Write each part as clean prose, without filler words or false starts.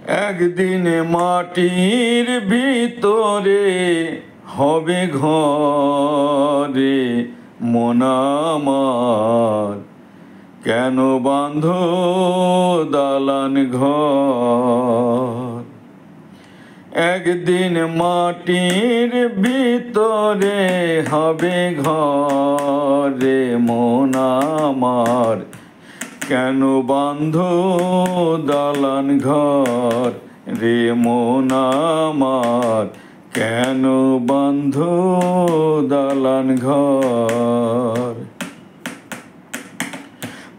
একদিন মাটির ভিতরে হবে ঘরে মন আমার, কেন বাঁধো দালান ঘর। একদিন মাটির ভিতরে হবে ঘরে মন আমার, কেন বাঁধো দালান ঘর রে মন আমার, কেন বাঁধো দালান ঘর।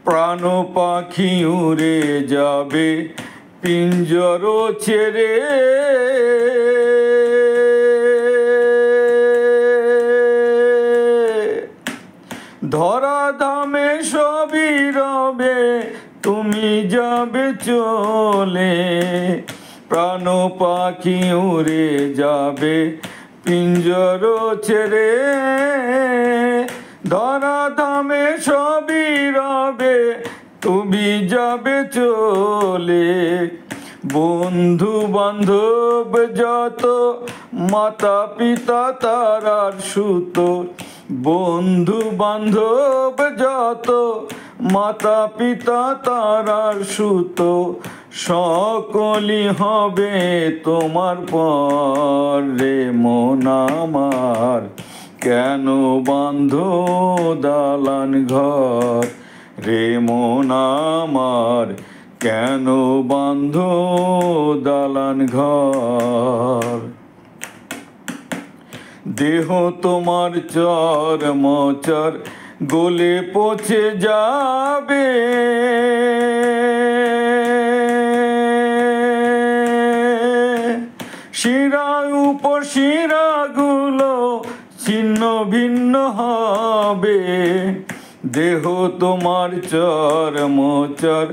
প্রাণ পাখি উড়ে যাবে পিঞ্জর ছেড়ে, ধরা ধামে সবই রবে তুমি যাবে চলে। প্রাণ পাখি উড়ে যাবে পিঞ্জর ছেড়ে, ধরা ধামে সবই রবে তুমি যাবে চলে। বন্ধু বান্ধব যত মাতা পিতা তারার সুত, বন্ধু বান্ধব যত মাতা পিতা তারার সুত, সকলই হবে তোমার পর রে মন আমার, কেন বাঁধো দালান ঘর রে মন আমার, কেন বাঁধো দালান ঘর। দেহ তোমার চর মচর গলে পচে যাবে, শিরা উপশিরাগুলো ছিন্ন ভিন্ন হবে। দেহ তোমার চর মচর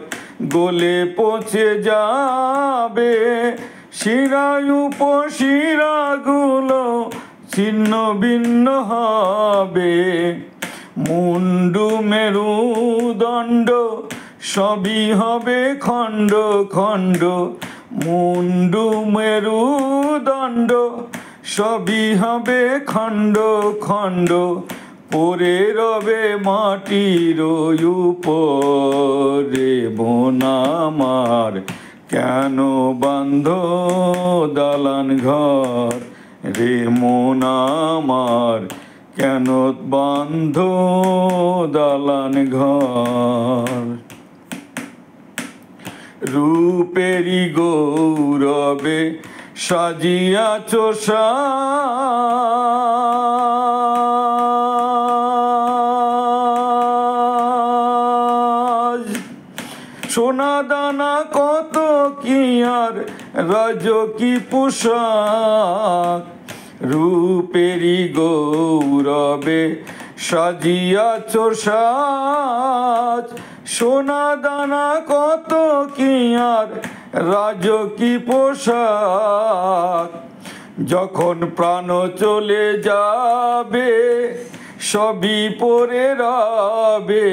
গলে পচে যাবে, শিরা উপশিরাগুলো ছিন্ন ভিন্ন হবে। মুন্ডু মেরুদণ্ড সবই হবে খণ্ড খণ্ড, মুন্ডু মেরুদণ্ড সবই হবে খণ্ড খণ্ড। পড়ে রবে মাটির উপরে মন আমার, কেন বাঁধো দালান ঘর রে মন আমার, কেন বাঁধো দালান ঘর। রূপেরই গৌরবে সাজিয়াছ সাজ, সোনা দানা কত কি আর রাজকী পোশাক। রূপেরই গৌরবে সাজিয়াছ সাজ, সোনা দানা কত কি আর রাজকী পোশাক। যখন প্রাণ চলে যাবে সবই পরে রবে,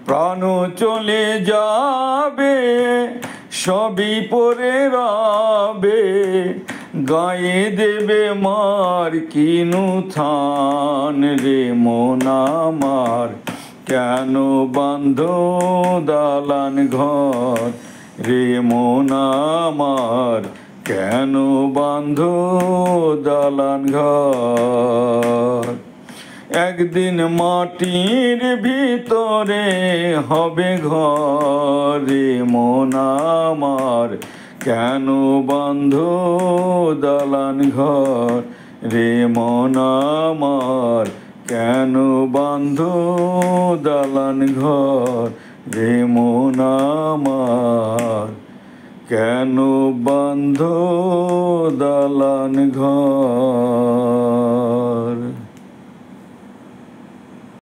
প্রাণ চলে যাবে সবই পরে রবে। গায়ে দেবে মার কিনু থান রে মন আমার, কেন বাঁধো দালান ঘর রে মন আমার, কেন বাঁধো দালান ঘর। একদিন মাটির ভিতরে হবে ঘর রে মন আমার, কেন বাঁধো দালান ঘর রে মন আমার, কেন বাঁধো দালান ঘর রে মন আমার, কেন বাঁধো দালান ঘর।